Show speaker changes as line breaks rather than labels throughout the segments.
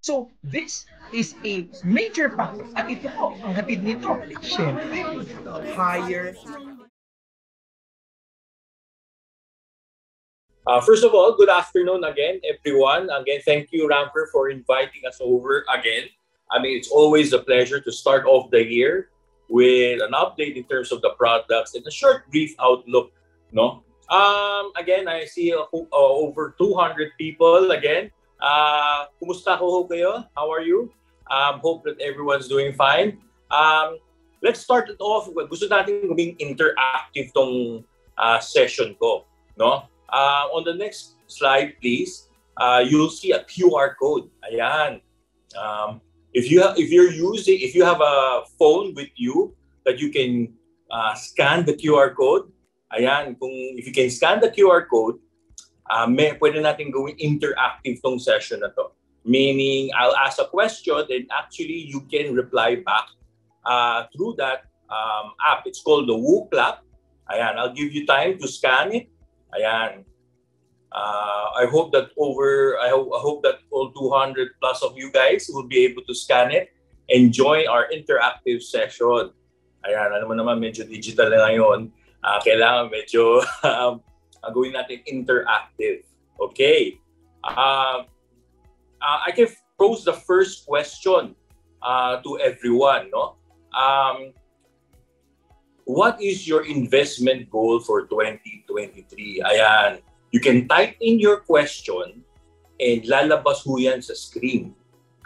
So, this is a major factor. At ito po, ang hatid nito, syempre, higher.
First of all, good afternoon again, everyone. Again, thank you, Ramper, for inviting us over again. I mean, it's always a pleasure to start off the year with an update in terms of the products and a short, brief outlook. No, again, I see over 200 people again. Kumusta ho kayo? How are you? Hope that everyone's doing fine. Let's start it off. Gusto natin maging interactive tong session ko. No? On the next slide, please, you'll see a QR code. Ayan. If you have a phone with you that you can scan the QR code, ayan, if you can scan the QR code, pwede natin gawing interactive tong session na to. Meaning, I'll ask a question and actually you can reply back through that app. It's called the WooClap. Ayan, I'll give you time to scan it. Ayan. I hope that all 200 plus of you guys will be able to scan it and join our interactive session. Ayan, alam mo naman medyo digital na ngayon. Kailangan medyo gawin natin interactive. Okay. I can pose the first question to everyone. No? What is your investment goal for 2023? Ayan. You can type in your question and lalabas ho yan sa screen.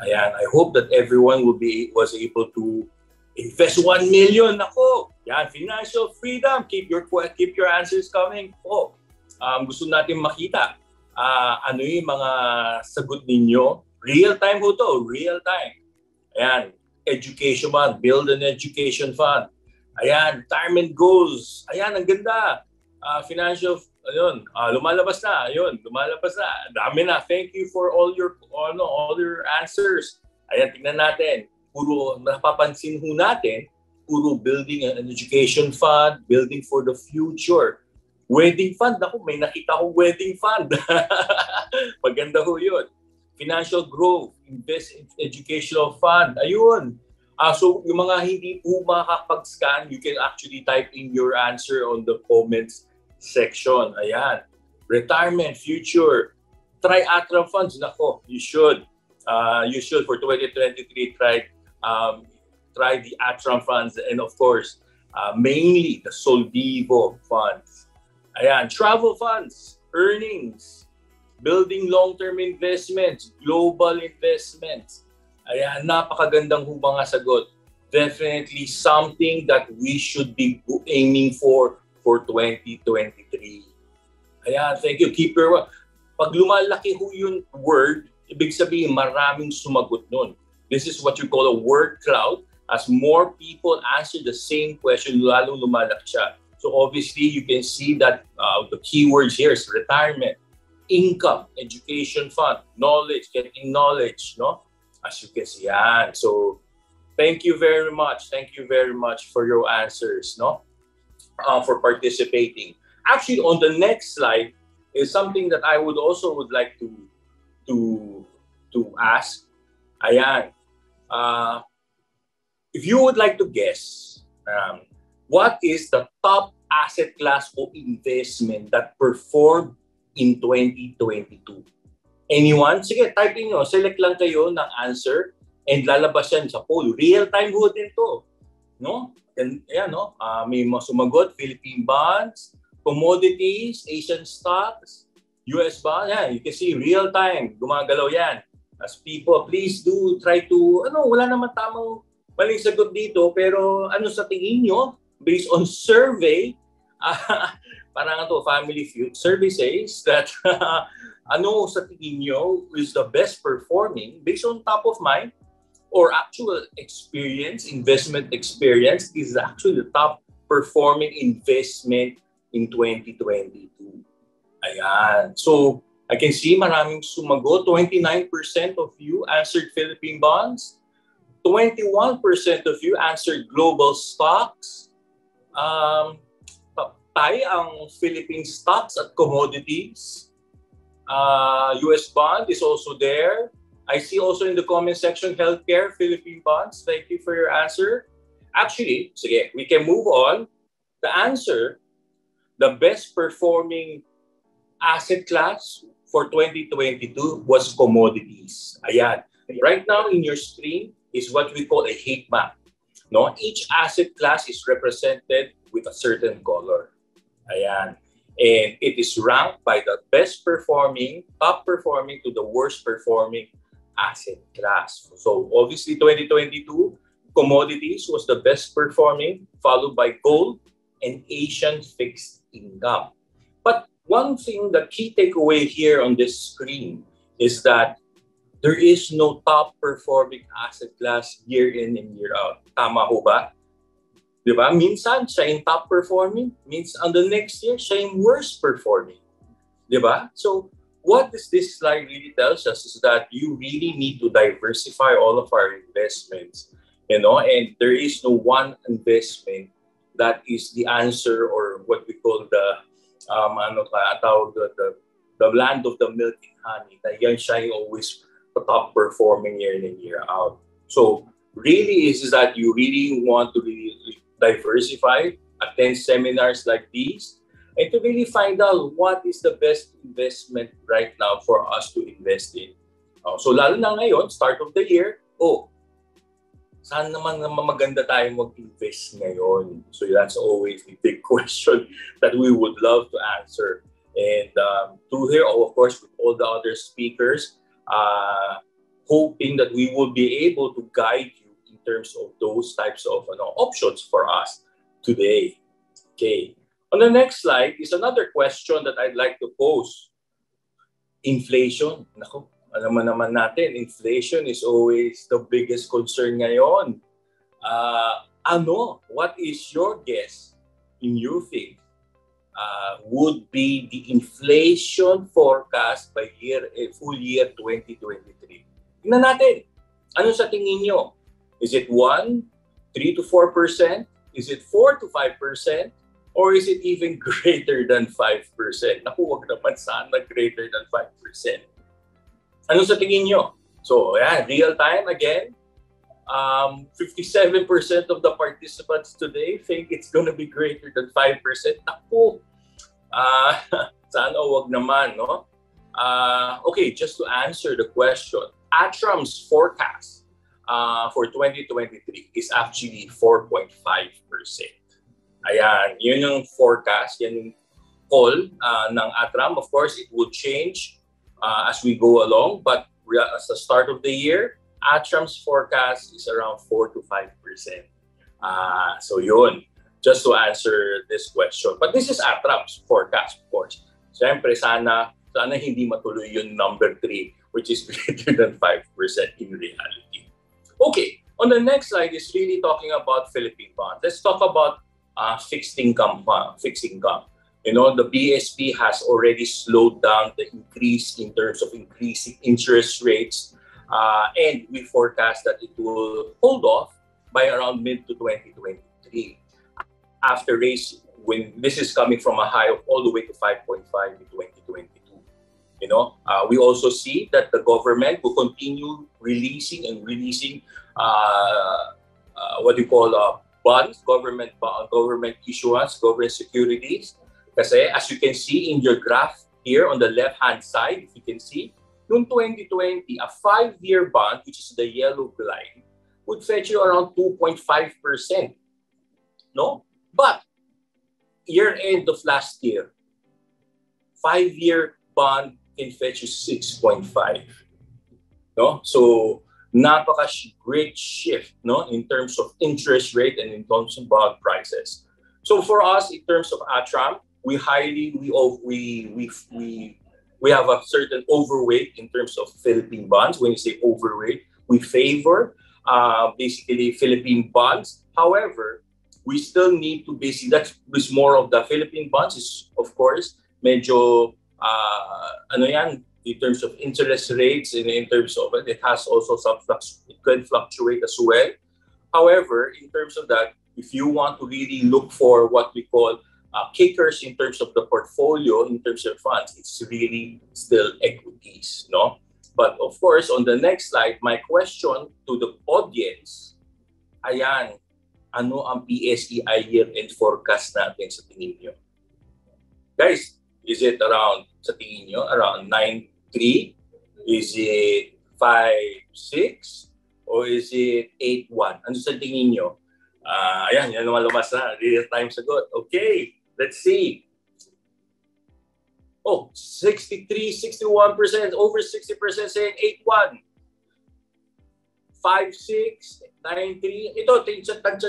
Ayan. I hope that everyone was able to invest 1 million. Ako, yan, financial freedom. Keep your answers coming po. Gusto natin makita ano yung mga sagot ninyo. Real time ho to, real time. Ayan, education fund, build an education fund. Ayan, retirement goals. Ayan, ang ganda. Financial, ayun, lumalabas na. Ayun, lumalabas na. Dami na. Thank you for all your answers. Ayan, tingnan natin. Puro, napapansin ho natin, puro building an education fund, building for the future. Wedding fund, ako, may nakita ko wedding fund. Maganda ho yun. Financial growth, invest in educational fund. Ayun. So yung mga hindi po makakapag-scan, you can actually type in your answer on the comments section. Ayan. Retirement, future, try Atram funds. Nako, you should. You should for 2023 try the Atram funds and of course, mainly the Solvivo funds. Ayan, travel funds, earnings, building long-term investments, global investments. Ayan, napakagandang mga sagot. Definitely something that we should be aiming for 2023. Ayan, thank you. Keep your... Pag lumalaki ho yung word, ibig sabihin maraming sumagot nun. This is what you call a word cloud. As more people answer the same question, lalong lumalaki siya. So obviously, you can see that the keywords here is retirement, income, education fund, knowledge, getting knowledge, no? As you can see, yan. So thank you very much. Thank you very much for your answers, no? For participating. Actually, on the next slide is something that I would like to ask. Ayan. If you would like to guess, what is the top asset class or investment that performed in 2022? Anyone? Sige, type in nyo. Select lang kayo ng answer and lalabas yan sa poll. Real-time ho din to. No? And, ayan, no? May sumagot, Philippine bonds, commodities, Asian stocks, US bonds. Yan, you can see real-time. Gumagalaw yan. As people, please do try to, wala naman tamang maling sagot dito, pero ano sa tingin nyo, based on survey, parang ito, Family Feud, survey says that ano sa tingin nyo is the best performing based on top of mind or actual experience, investment experience is actually the top performing investment in 2022. Ayan. So, I can see maraming sumagot. 29% of you answered Philippine bonds. 21% of you answered global stocks. Tayo ang Philippine stocks at commodities. US bond is also there. I see also in the comment section, healthcare, Philippine bonds. Thank you for your answer. Actually, sige, we can move on. The answer, the best performing asset class for 2022 was commodities. Ayan. Right now in your screen is what we call a heat map. No? Each asset class is represented with a certain color. Ayan. And it is ranked by the best performing, top performing to the worst performing asset class. So obviously 2022, commodities was the best performing, followed by gold and Asian fixed income. But one thing, the key takeaway here on this screen is that there is no top performing asset class year in and year out. Tama ho ba? Diba? Minsan, siya yung top performing. Means on the next year, siya yung worst performing. Diba? So, what this slide really tells us is that you really need to diversify all of our investments. You know, and there is no one investment that is the answer, or what we call the the land of the milk and honey. Na yan siya yung always top performing year in and year out. So really is that you really want to really diversify, attend seminars like these, and to really find out what is the best investment right now for us to invest in. So lalo na ngayon, start of the year, saan naman maganda tayo mag-invest ngayon? So that's always the big question that we would love to answer. And through here, of course, with all the other speakers, hoping that we will be able to guide you in terms of those types of options for us today. Okay. On the next slide is another question that I'd like to pose. Inflation. Nako, alam mo naman natin, inflation is always the biggest concern ngayon. What is your guess in your think would be the inflation forecast by full year 2023? Tingnan natin. Ano sa tingin nyo? Is it 3 to 4%? Is it 4 to 5%? Or is it even greater than 5%? Naku, wag naman sana greater than 5%. Ano sa tingin nyo? So, real time again. 57% of the participants today think it's going to be greater than 5%. Naku, sana wag naman, no? Okay, just to answer the question, ATRAM's forecast for 2023 is actually 4.5%. Ayan, yun yung forecast, yan yung call ng ATRAM. Of course, it will change as we go along, but as the start of the year, ATRAM's forecast is around 4 to 5%. So yun, just to answer this question. But this is ATRAM's forecast, of course. Siyempre, sana hindi matuloy yung number 3, which is greater than 5% in reality. Okay, on the next slide is really talking about Philippine bonds. Let's talk about fixed income. You know, the BSP has already slowed down the increase in terms of increasing interest rates, and we forecast that it will hold off by around mid to 2023. After raise, when this is coming from a high of all the way to 5.5 in 2022. You know, we also see that the government will continue releasing what you call bonds, government issuance, government securities. Kasi as you can see in your graph here on the left-hand side, if you can see, noong 2020, a 5-year bond, which is the yellow line, would fetch you around 2.5%. No? But year-end of last year, 5-year bond can fetch you 6.5. No? So, great shift, no, in terms of interest rate and in terms of bond prices. So for us, in terms of ATRAM, we have a certain overweight in terms of Philippine bonds. When you say overweight, we favor basically Philippine bonds. However, we still need to that's more of the Philippine bonds is of course medyo in terms of interest rates and in terms of it has also it can fluctuate as well. However, in terms of that, if you want to really look for what we call kickers in terms of the portfolio, in terms of funds, it's really still equities, no? But of course, on the next slide, my question to the audience, ayan, ano ang PSEI year-end forecast natin sa tingin nyo? Guys, is it around, sa tingin nyo, around 9.3? Is it 5.6? Or is it 8.1? Ano sa tingin nyo? Ayan, yan naman lumabas na. Real-time sagot. Okay, let's see. Oh, 63, 61%, over 60% saying 8.1. 5.6, 9.3. Ito,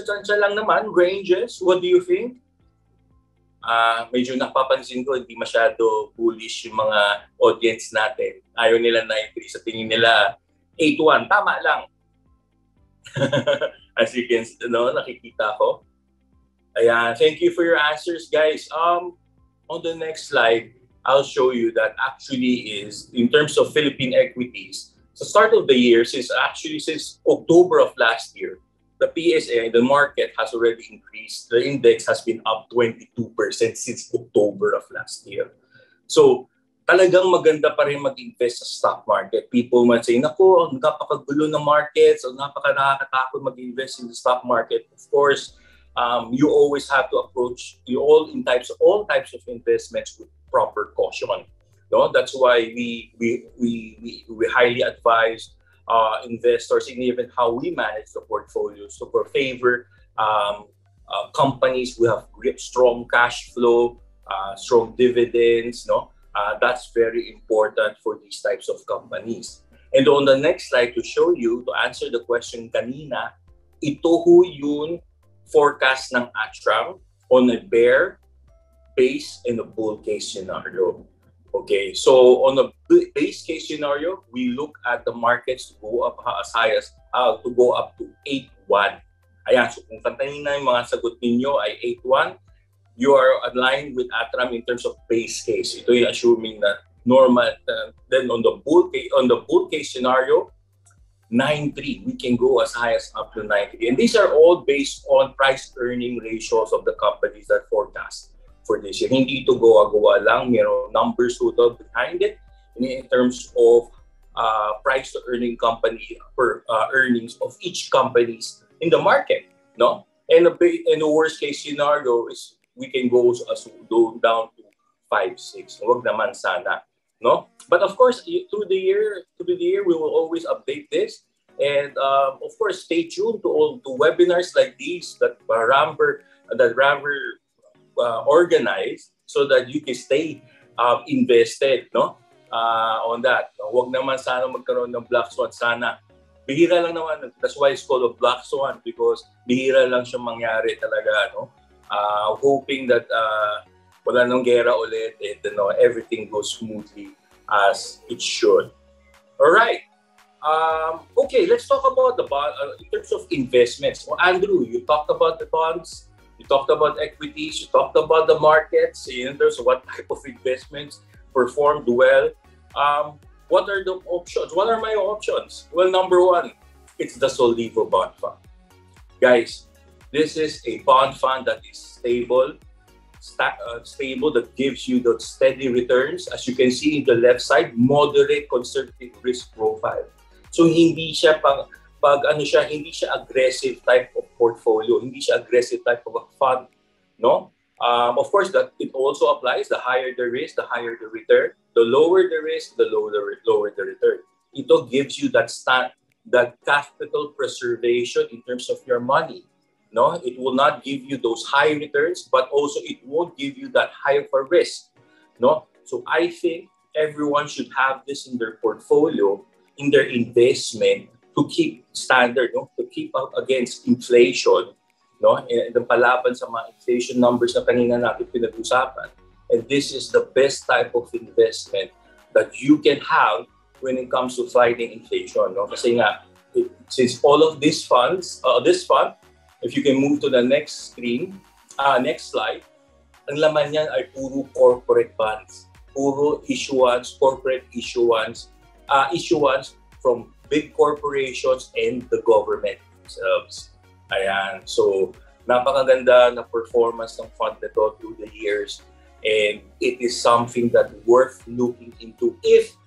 tansya lang naman, ranges. What do you think? Medyo napapansin ko, hindi masyado bullish yung mga audience natin. Ayaw nila 9.3. Sa tingin nila, 8.1. Tama lang. As you can see, nakikita ko. Ayan, thank you for your answers, guys. On the next slide, I'll show you that actually is, in terms of Philippine equities, the start of the year, since October of last year, the PSA, the market has already increased. The index has been up 22% since October of last year. So, talagang maganda pa rin mag-invest sa stock market. People might say, naku, napakagulo ng markets, o nakakatakot mag-invest in the stock market. Of course, you always have to approach all types of investments with proper caution. No, that's why we highly advise investors in even how we manage the portfolio. So for favor companies, we have strong cash flow, strong dividends. No, that's very important for these types of companies. And on the next slide to show you, to answer the question kanina, ito ho yung forecast ng ATRAM on a bear, base, and a bull case scenario. Okay, so on a base case scenario, we look at the markets to go up as high as to go up to 8.1. Ayan, so kung kanina yung mga sagot ninyo ay 8.1, you are aligned with ATRAM in terms of base case. Ito yung assuming na normal. Then on the bull case scenario, 9.3, we can go as high as up to 9.3. And these are all based on price-earning ratios of the companies that forecast for this year. Hindi ito gawa-gawa lang, mayroong numbers total behind it in terms of price-to-earning company earnings of each companies in the market. No? And the worst-case scenario is we can go down to 5.6. Huwag naman sana. No, but of course, through the year, we will always update this, and of course, stay tuned to webinars like these that Ramber organize, so that you can stay invested, no, on that. Huwag naman sana magkaroon ng black swan. Sana bihira lang naman. That's why it's called a black swan, because bihira lang siya mangyari talaga, no. Hoping that wala nang gera ulit, and everything goes smoothly as it should. All right. Okay, let's talk about the bond in terms of investments. Well, Andrew, you talked about the bonds, you talked about equities, you talked about the markets in terms of what type of investments performed well. What are the options? What are my options? Well, number one, it's the Solivo Bond Fund. Guys, this is a bond fund that is stable, that gives you the steady returns. As you can see in the left side, moderate conservative risk profile. So hindi siya hindi siya aggressive type of portfolio, hindi siya aggressive type of a fund, no? Of course, that it also applies. The higher the risk, the higher the return. The lower the risk, the lower the return. Ito gives you that capital preservation in terms of your money. No, it will not give you those high returns, but also it won't give you that high for risk. No, so I think everyone should have this in their portfolio, in their investment, to keep standard, no, to keep up against inflation, no, and the palaban sa mga inflation numbers na kanina natin pinag-usapan. And this is the best type of investment that you can have when it comes to fighting inflation. No, kasi nga, since all of these funds, this fund. If you can move to the next screen, next slide, ang laman niyan ay puro corporate bonds, puro issuance, corporate issuance from big corporations and the government themselves. Ayan, so napakaganda na performance ng fund nito through the years, and it is something that worth looking into if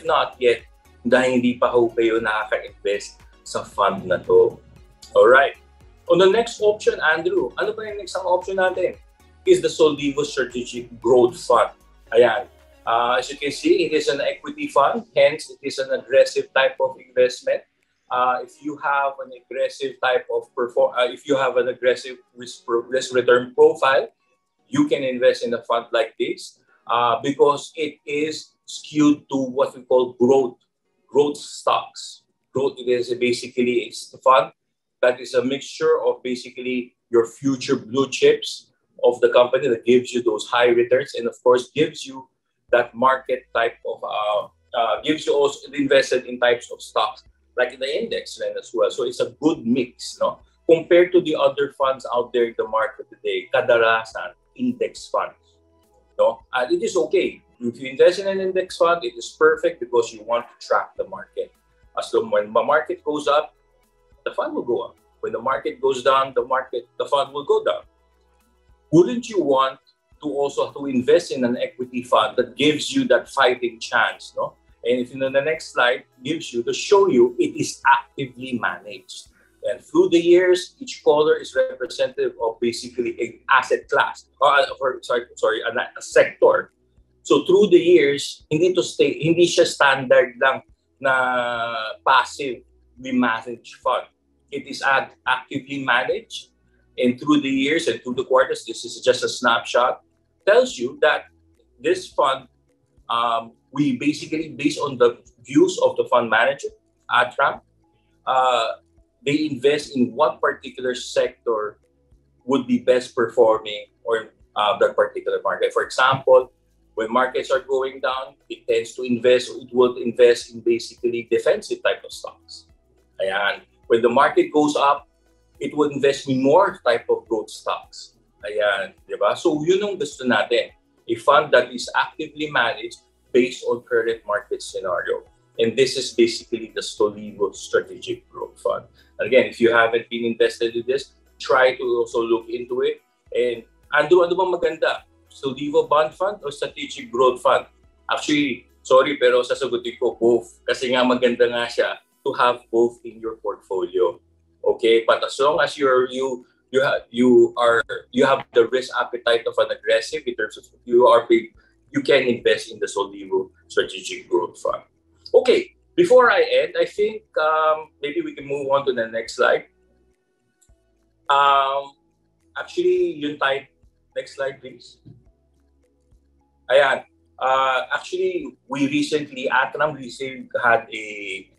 not yet dahil hindi pa ho kayo nakaka-invest sa fund na to. Alright. On the next option, Andrew, ano ba yung next option natin? Is the Soldivo Strategic Growth Fund. Ayan. As you can see, it is an equity fund, hence it is an aggressive type of investment. If you have an aggressive type of if you have an aggressive risk return profile, you can invest in a fund like this because it is skewed to what we call growth stocks. Growth, it is basically a fund that is a mixture of basically your future blue chips of the company that gives you those high returns, and of course gives you that market type of gives you also invested in types of stocks like the index then as well. So it's a good mix, no? Compared to the other funds out there in the market today, kadalasan index funds, no? And it is okay. If you invest in an index fund, it is perfect because you want to track the market. As long when the market goes up, the fund will go up. When the market goes down, the fund will go down. Wouldn't you want to also to invest in an equity fund that gives you that fighting chance, no? And if in the next slide gives you to show you it is actively managed. And through the years, each color is representative of basically an asset class, a sector. So through the years, hindi siya standard lang na passively managed fund. It is actively managed, and through the years and through the quarters, this is just a snapshot, tells you that this fund, we basically, based on the views of the fund manager, Atram, they invest in what particular sector would be best performing or that particular market. For example, when markets are going down, it will invest in basically defensive type of stocks. Ayan. When the market goes up, it will invest in more type of growth stocks. Ayan, di ba? So yun ang gusto natin. A fund that is actively managed based on current market scenario. And this is basically the Soldivo Strategic Growth Fund. Again, if you haven't been invested in this, try to also look into it. And ano bang maganda? Soldivo Bond Fund or Strategic Growth Fund? Actually, sorry pero sasagutin ko both. Kasi nga maganda nga siya to have both in your portfolio. Okay? But as long as you have the risk appetite of an aggressive in terms of you can invest in the Soldivo Strategic Growth Fund. Okay, before I end, I think maybe we can move on to the next slide. Actually, yung type, next slide please. Ayan. Actually, Atram recently had a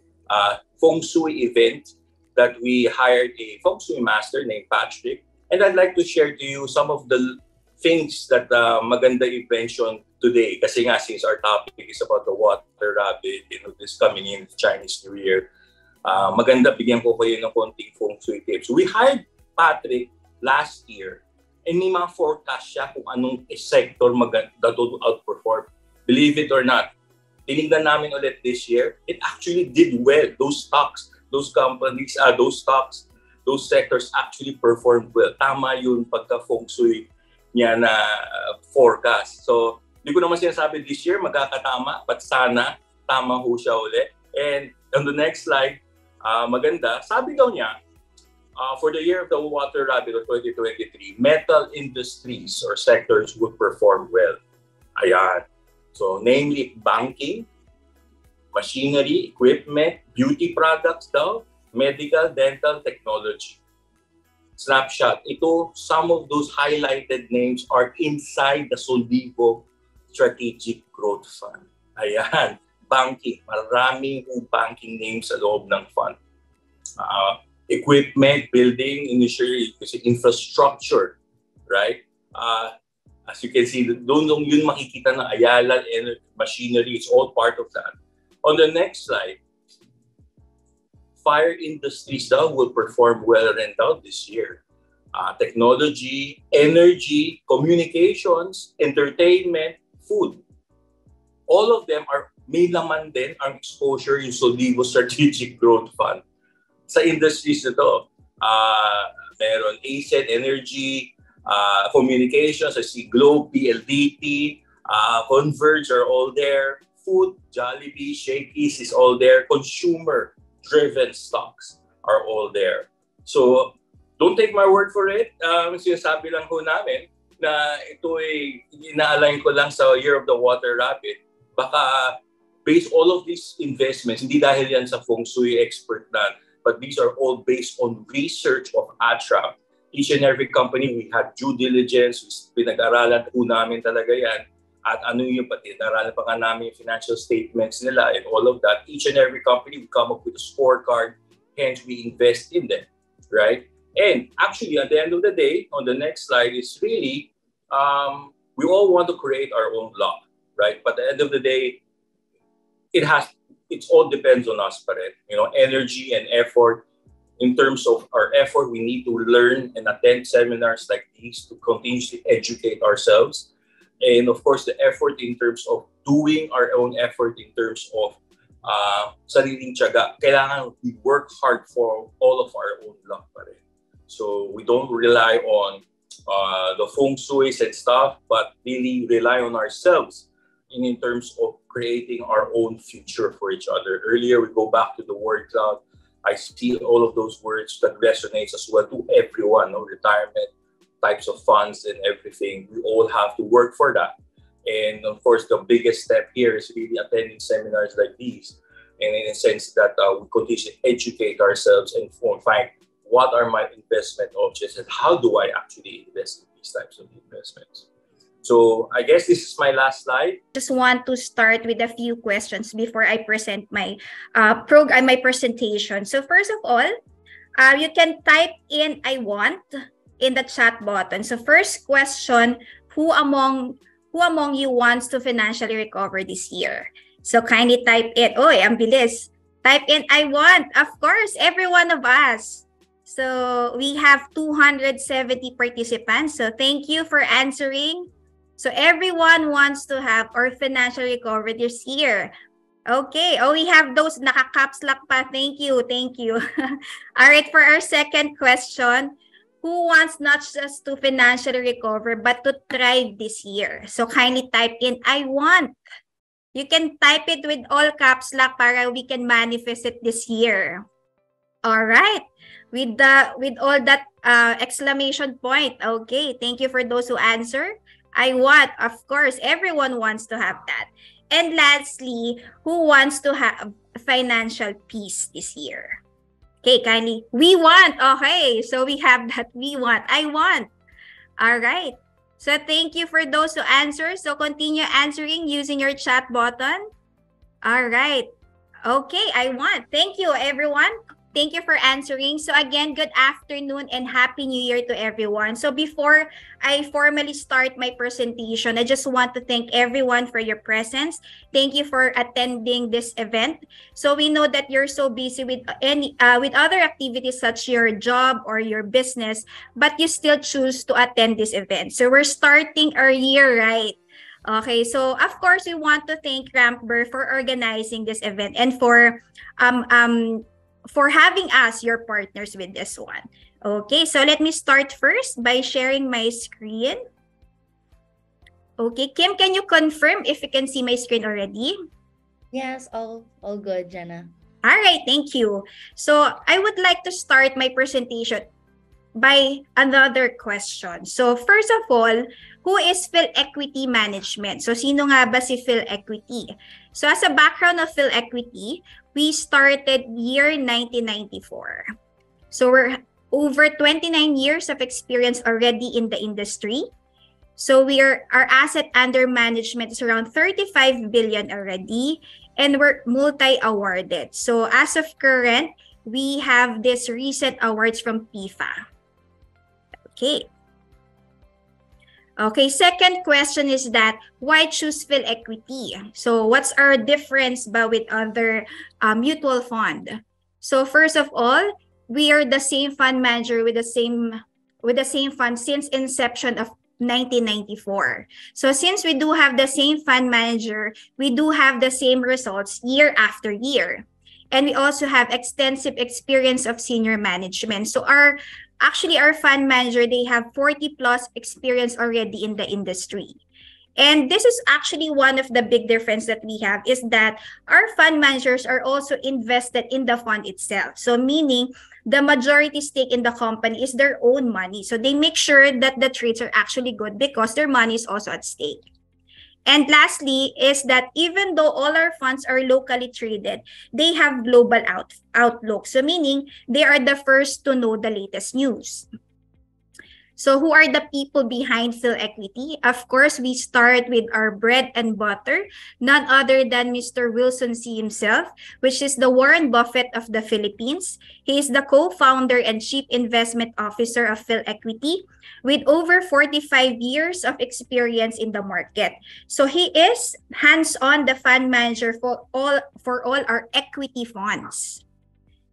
Feng Shui event that we hired a Feng Shui master named Patrick. And I'd like to share to you some of the things that maganda invention today. Kasi nga, since our topic is about the water rabbit, this coming in Chinese New Year, maganda bigyan ko kayo ng konting Feng Shui tips. We hired Patrick last year, and may mga forecast siya kung anong sector maganda to outperform. Believe it or not, tinignan namin ulit this year, it actually did well. Those stocks, those companies, those stocks, those sectors actually performed well. Tama yun pagka Feng Shui niya na forecast. So, hindi ko naman sinasabi this year magkakatama, but sana tama ho siya ulit. And on the next slide, maganda, sabi daw niya, for the year of the water rabbit of 2023, metal industries or sectors would perform well. Ayan. So, namely banking, machinery, equipment, beauty products daw, medical, dental, technology. Snapshot. Ito, some of those highlighted names are inside the Soldivo Strategic Growth Fund. Ayan. Banking. Maraming banking names sa loob ng fund. Equipment, building, initially, infrastructure, right? As you can see, doon yun makikita ng Ayala and machinery. It's all part of that. On the next slide, fire industries daw will perform well rin daw this year. Technology, energy, communications, entertainment, food. All of them may laman din ang exposure yung Soldivo Strategic Growth Fund. Sa industries na to, meron ACEN, energy, communications, I see Globe, PLDT, Converge are all there. food, Jollibee, Shakey's is all there. Consumer-driven stocks are all there. So, don't take my word for it. Sinasabi lang ho namin na ito ay ina-align ko lang sa Year of the Water Rabbit. Baka based all of these investments, hindi dahil yan sa feng shui expert na, but these are all based on research of ATRAM. Each and every company, we had due diligence, pinag-aralan po namin talaga yan. At ano yung pinag-aralan pa nga namin yung financial statements nila and all of that. Each and every company, we come up with a scorecard, hence we invest in them, right? And actually, at the end of the day, on the next slide is really, we all want to create our own luck, right? But at the end of the day, it all depends on us, pa rin. You know, energy and effort. In terms of our effort, we need to learn and attend seminars like these to continuously educate ourselves. And of course, the effort in terms of doing our own effort in terms of sariling tiyaga, kailangan we work hard for all of our own luck pa rin. So we don't rely on the feng shuis and stuff, but really rely on ourselves in terms of creating our own future for each other. Earlier, we go back to the word cloud. I see all of those words that resonates as well to everyone, no? Retirement, types of funds and everything. We all have to work for that. And of course, the biggest step here is really attending seminars like these. And in a sense that we continue to educate ourselves and find what are my investment options and how do I actually invest in these types of investments. So I guess this is my last slide.
Just want to start with a few questions before I present my my presentation. So first of all, you can type in "I want" in the chat button. So first question: who among you wants to financially recover this year? So kindly type in. Oy, ang bilis. Type in "I want." Of course, every one of us. So we have 270 participants. So thank you for answering. So everyone wants to have or financial recovery this year. Okay. Oh, we have those naka-caps lock pa. Thank you. Thank you. All right. For our second question, who wants not just to financially recover, but to thrive this year? So kindly type in, I want. You can type it with all caps lock para we can manifest it this year. All right. With all that exclamation point. Okay. Thank you for those who answer. I want, of course, everyone wants to have that. And lastly, who wants to have financial peace this year? Okay, kindly. We want. Okay, so we have that. We want. I want. All right. So thank you for those who answer. So continue answering using your chat button. All right. Okay, I want. Thank you, everyone. Thank you for answering. So again, good afternoon and Happy New Year to everyone. So before I formally start my presentation, I just want to thank everyone for your presence. Thank you for attending this event. So we know that you're so busy with other activities such your job or your business, but you still choose to attend this event. So we're starting our year right. Okay, so of course we want to thank Rampber for organizing this event and for having us your partners with this one. Okay, so let me start first by sharing my screen. Okay, Kim, can you confirm if you can see my screen already?
Yes, all good, Jenna.
All right, thank you. So I would like to start my presentation by another question. So first of all, who is PhilEquity Management? So sino nga ba si PhilEquity? So as a background of PhilEquity, we started year 1994. So we're over 29 years of experience already in the industry. So our asset under management is around 35 billion already, and we're multi-awarded. So as of current, we have this recent awards from PIFA. Okay. Okay, second question is that why choose PhilEquity? So what's our difference with other mutual fund? So first of all, we are the same fund manager with the same fund since inception of 1994. So since we do have the same fund manager, we do have the same results year after year. And we also have extensive experience of senior management. So our fund manager, they have 40 plus experience already in the industry. And this is actually one of the big difference that we have is that our fund managers are also invested in the fund itself. So meaning the majority stake in the company is their own money. So they make sure that the trades are actually good because their money is also at stake. And lastly is that even though all our funds are locally traded, they have global outlook. So meaning they are the first to know the latest news. So who are the people behind PhilEquity? Of course, we start with our bread and butter, none other than Mr. Wilson C. himself, which is the Warren Buffett of the Philippines. He is the co-founder and chief investment officer of PhilEquity with over 45 years of experience in the market. So he is hands-on the fund manager for all our equity funds.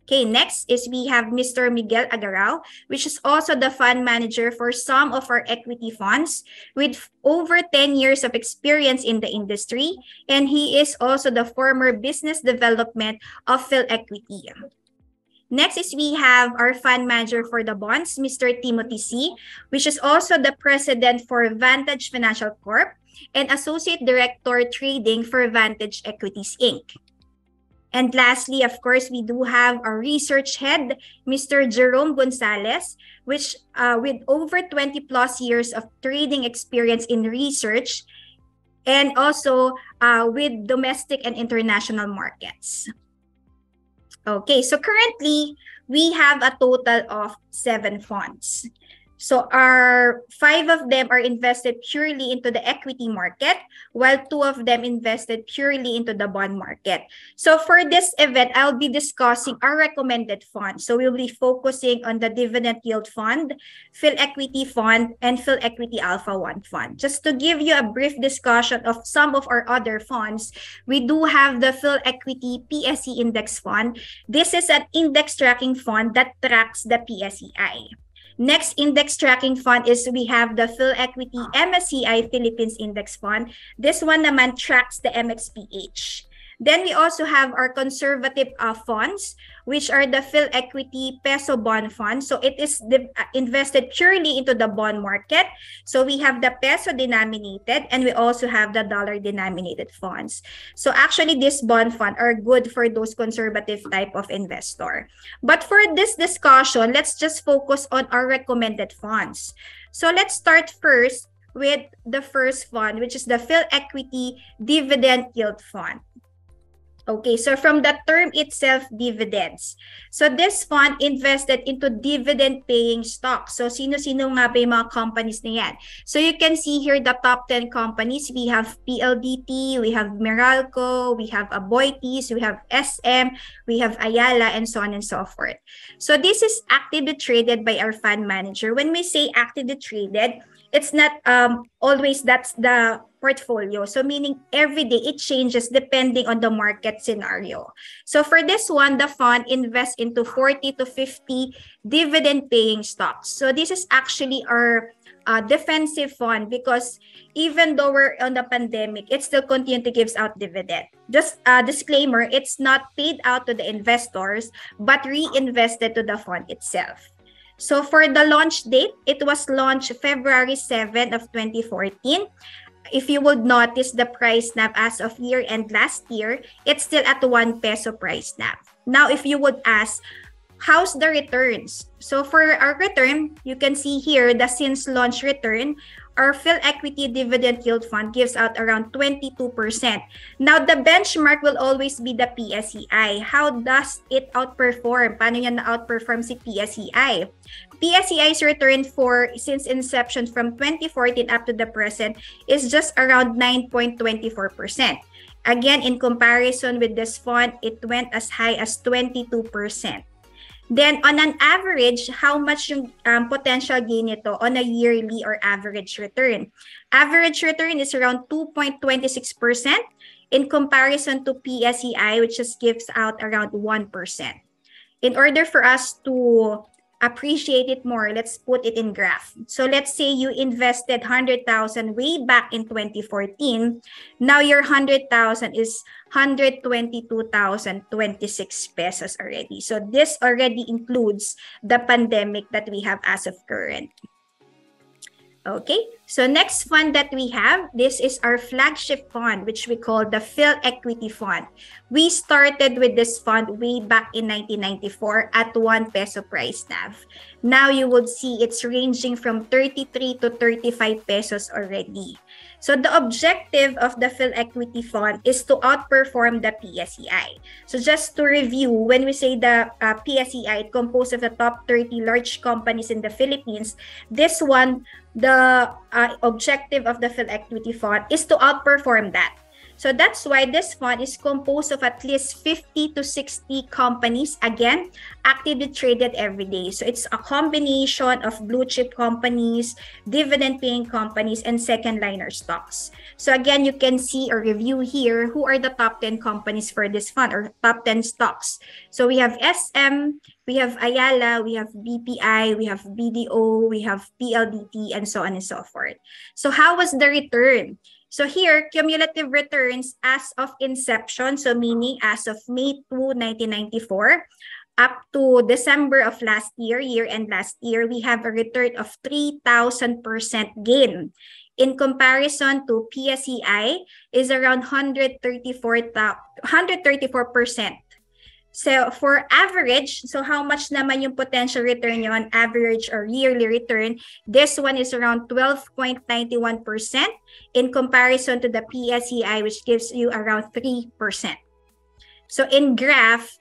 Okay, next is we have Mr. Miguel Agarao, which is also the fund manager for some of our equity funds with over 10 years of experience in the industry. And he is also the former business development of PhilEquity. Next is we have our fund manager for the bonds, Mr. Timothy C., which is also the president for Vantage Financial Corp and associate director trading for Vantage Equities Inc. And lastly, of course, we do have our research head, Mr. Jerome Gonzalez, which with over 20 plus years of trading experience in research and also with domestic and international markets. Okay, so currently we have a total of 7 funds. So our 5 of them are invested purely into the equity market, while 2 of them invested purely into the bond market. So for this event, I'll be discussing our recommended funds. So we'll be focusing on the Dividend Yield Fund, PhilEquity Fund, and PhilEquity Alpha 1 Fund. Just to give you a brief discussion of some of our other funds, we do have the PhilEquity PSE Index Fund. This is an index tracking fund that tracks the PSEI. Next index tracking fund is we have the PhilEquity MSCI Philippines Index Fund. This one naman tracks the MXPH. Then we also have our conservative funds, which are the PhilEquity Peso Bond Fund. So it is invested purely into the bond market. So we have the peso denominated and we also have the dollar denominated funds. So actually this bond fund are good for those conservative type of investor. But for this discussion, let's just focus on our recommended funds. So let's start first with the first fund, which is the PhilEquity Dividend Yield Fund. Okay, so from the term itself, dividends. So this fund invested into dividend-paying stocks. So sino-sino nga ba yung mga companies na yan? So you can see here the top 10 companies. We have PLDT, we have Meralco, we have Aboitiz, we have SM, we have Ayala, and so on and so forth. So this is actively traded by our fund manager. When we say actively traded, it's not always that's the portfolio. So meaning every day it changes depending on the market scenario. So for this one, the fund invests into 40 to 50 dividend paying stocks. So this is actually our defensive fund because even though we're on the pandemic, it still continues to give out dividend. Just a disclaimer, it's not paid out to the investors, but reinvested to the fund itself. So for the launch date, it was launched February 7 of 2014. If you would notice the price nav as of year-end last year, it's still at 1 peso price nav. Now, if you would ask, how's the returns? So for our return, you can see here the since launch return, our PhilEquity Dividend Yield Fund gives out around 22%. Now, the benchmark will always be the PSEI. How does it outperform? Paano niya na-outperform si PSEI? PSEI's return for since inception from 2014 up to the present is just around 9.24%. Again, in comparison with this fund, it went as high as 22%. Then on an average, how much yung potential gain nito on a yearly or average return? Average return is around 2.26% in comparison to PSEI, which just gives out around 1%. In order for us to appreciate it more, let's put it in graph. So let's say you invested 100,000 way back in 2014. Now your 100,000 is 122,026 pesos already. So this already includes the pandemic that we have as of current. Okay, So next fund that we have, this is our flagship fund, which we call the PhilEquity Fund. We started with this fund way back in 1994 at 1 peso price NAV. Now you would see it's ranging from 33 to 35 pesos already. So the objective of the PhilEquity Fund is to outperform the PSEI. So just to review, when we say the PSEI, it composed of the top 30 large companies in the Philippines. This one, the objective of the PhilEquity Fund is to outperform that. So that's why this fund is composed of at least 50 to 60 companies, again, actively traded every day. So it's a combination of blue chip companies, dividend paying companies, and second liner stocks. So again, you can see or review here who are the top 10 companies for this fund, or top 10 stocks. So we have SM, we have Ayala, we have BPI, we have BDO, we have PLDT, and so on and so forth. So how was the return? So here, cumulative returns as of inception, so meaning as of May 2, 1994, up to December of last year, year-end last year, we have a return of 3,000% gain. In comparison to PSEI, is around 134%. So for average, so how much naman yung potential return nyo on average or yearly return? This one is around 12.91% in comparison to the PSEI, which gives you around 3%. So in graph,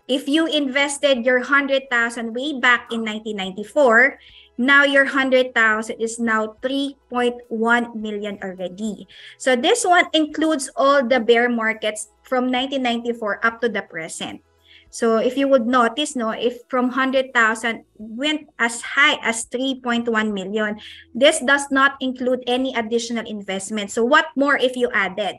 if you invested your 100,000 way back in 1994, now your 100,000 is now 3.1 million already. So this one includes all the bear markets from 1994 up to the present. So if you would notice, no, if from 100,000 went as high as 3.1 million, this does not include any additional investment. So what more if you added?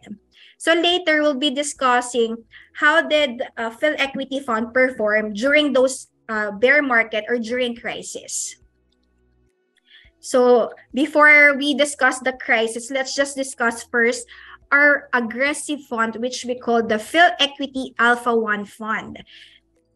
So later we'll be discussing how did PhilEquity Fund perform during those bear market or during crisis. So before we discuss the crisis, let's just discuss first our aggressive fund, which we call the PhilEquity Alpha 1 Fund.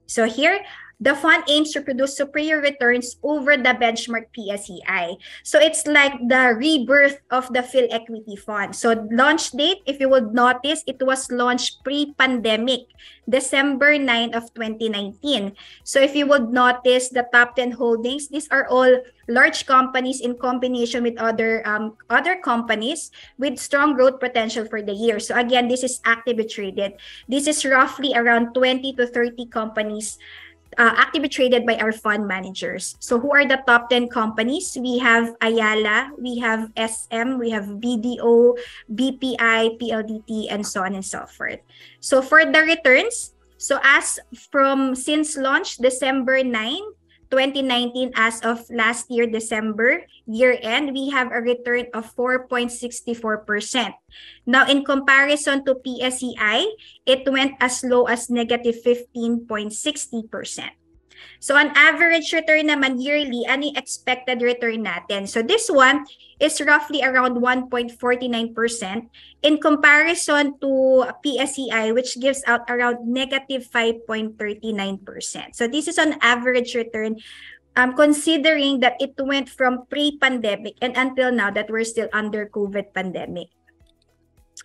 So here, the fund aims to produce superior returns over the benchmark PSEI. So it's like the rebirth of the PhilEquity Fund. So launch date, if you would notice, it was launched pre-pandemic, December 9 of 2019. So if you would notice the top 10 holdings, these are all large companies in combination with other companies with strong growth potential for the year. So again, this is actively traded. This is roughly around 20 to 30 companies actively traded by our fund managers. So who are the top 10 companies? We have Ayala, we have SM, we have BDO, BPI, PLDT, and so on and so forth. So for the returns, so since launch December 9, 2019, as of last year, December, year-end, we have a return of 4.64%. Now, in comparison to PSEI, it went as low as negative 15.60%. So, on average return naman yearly, ano yung expected return natin? So, this one is roughly around 1.49% in comparison to PSEI, which gives out around negative 5.39%. So, this is on average return, considering that it went from pre-pandemic and until now that we're still under COVID pandemic.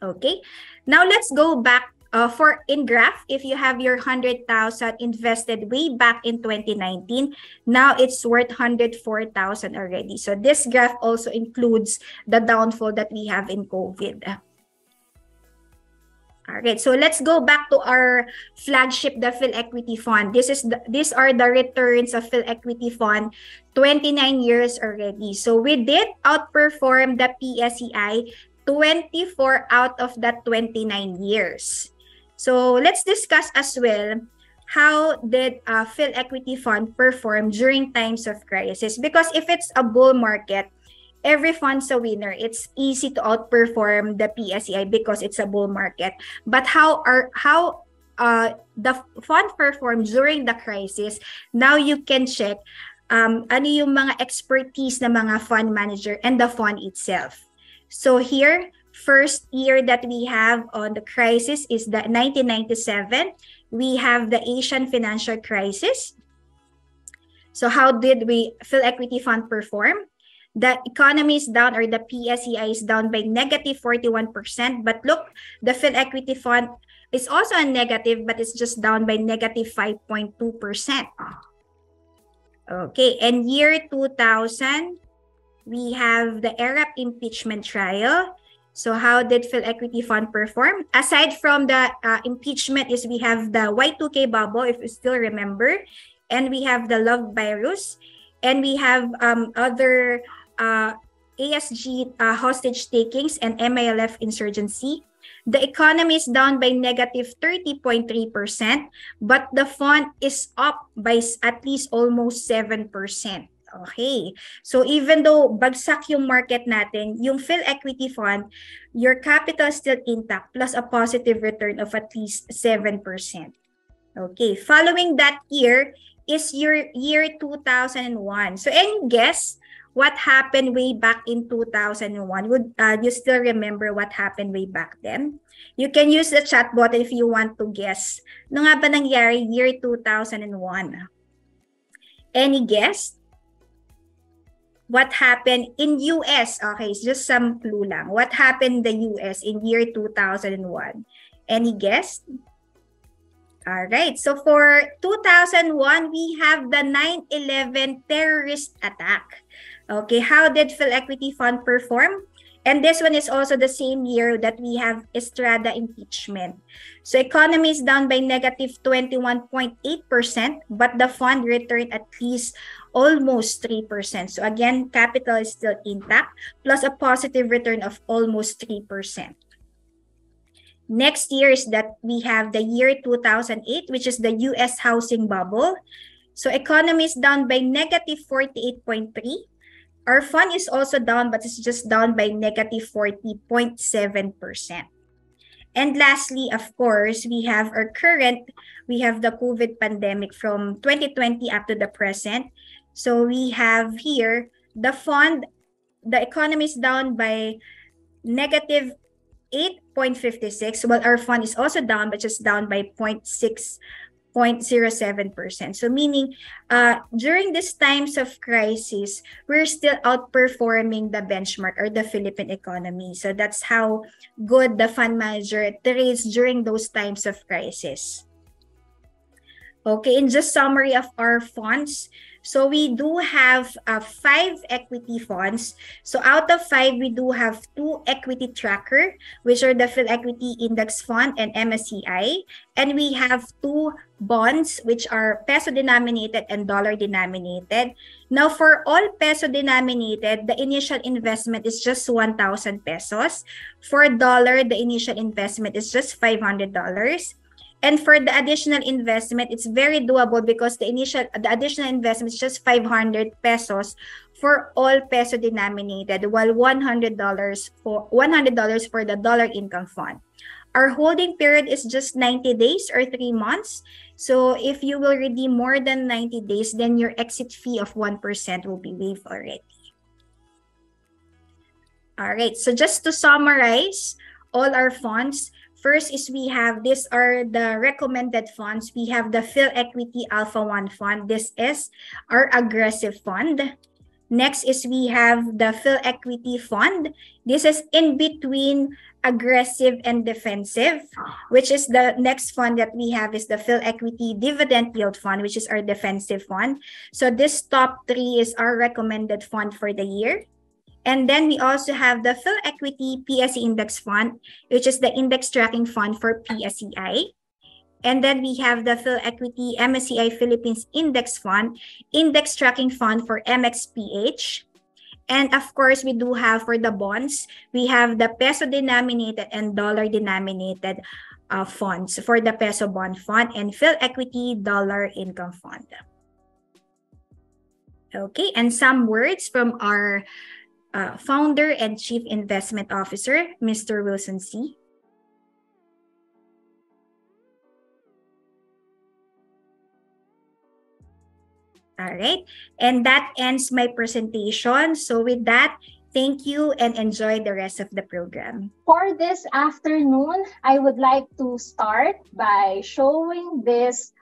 Okay, now let's go back for in graph. If you have your 100,000 invested way back in 2019, now it's worth 104,000 already. So this graph also includes the downfall that we have in COVID. All right, so let's go back to our flagship, the PhilEquity Fund. These are the returns of PhilEquity Fund, 29 years already. So we did outperform the PSEI 24 out of that 29 years. So let's discuss as well how did PhilEquity Fund perform during times of crisis. Because if it's a bull market, every fund's a winner. It's easy to outperform the PSEI because it's a bull market. But how the fund performed during the crisis, now you can check ano yung mga expertise ng mga fund manager and the fund itself. So here, first year that we have on the crisis is the 1997. We have the Asian financial crisis. So how did PhilEquity Fund perform? The economy is down, or the PSEI is down by negative 41%. But look, the PhilEquity Fund is also a negative, but it's just down by negative 5.2%. Okay, and year 2000, we have the ERAP impeachment trial. So how did PhilEquity Fund perform? Aside from the impeachment, is we have the Y2K bubble, if you still remember, and we have the love virus, and we have other ASG hostage takings and MILF insurgency. The economy is down by negative 30.3%, but the fund is up by at least almost 7%. Okay. So even though bagsak yung market natin, yung PhilEquity Fund, your capital is still intact plus a positive return of at least 7%. Okay. Following that year is your year 2001. So any guess what happened way back in 2001? Would you still remember what happened way back then? You can use the chat button if you want to guess. Ano nga ba nangyari year 2001? Any guess? What happened in US? Okay, it's just some clue lang. What happened in the US in year 2001? Any guess? All right, so for 2001, we have the 9/11 terrorist attack. Okay, how did PhilEquity Fund perform? And this one is also the same year that we have Estrada impeachment. So economy is down by negative 21.8%, but the fund returned at least almost 3%. So again, capital is still intact, plus a positive return of almost 3%. Next year is that we have the year 2008, which is the US housing bubble. So economy is down by negative 48.3%. Our fund is also down, but it's just down by negative 40.7%. And lastly, of course, we have our we have the COVID pandemic from 2020 up to the present. So we have here the fund, the economy is down by negative 8.56, while our fund is also down, but just down by 0.07%. So meaning during these times of crisis, we're still outperforming the benchmark or the Philippine economy. So that's how good the fund manager trades during those times of crisis. Okay, in just summary of our funds, so we do have 5 equity funds. So out of 5, we do have 2 equity tracker, which are the PhilEquity Index Fund and MSCI. And we have 2 bonds, which are peso denominated and dollar denominated. Now, for all peso denominated, the initial investment is just 1,000 pesos. For dollar, the initial investment is just $500. And for the additional investment, it's very doable because the additional investment is just 500 pesos for all peso denominated, while $100 for the dollar income fund. Our holding period is just 90 days or 3 months. So if you will redeem more than 90 days, then your exit fee of 1% will be waived already. All right, so just to summarize all our funds, first is we have, these are the recommended funds. We have the PhilEquity Alpha 1 Fund. This is our aggressive fund. Next is we have the PhilEquity Fund. This is in between aggressive and defensive, which is the next fund that we have is the PhilEquity Dividend Yield Fund, which is our defensive fund. So this top 3 is our recommended fund for the year. And then we also have the PhilEquity PSE Index Fund, which is the index tracking fund for PSEI. And then we have the PhilEquity MSCI Philippines Index Fund, index tracking fund for MXPH. And of course, we do have for the bonds, we have the peso denominated and dollar denominated funds for the peso bond fund and PhilEquity Dollar Income Fund. Okay, and some words from our Founder and Chief Investment Officer, Mr. Wilson C. All right, and that ends my presentation. So with that, thank you and enjoy the rest of the program.
For this afternoon, I would like to start by showing this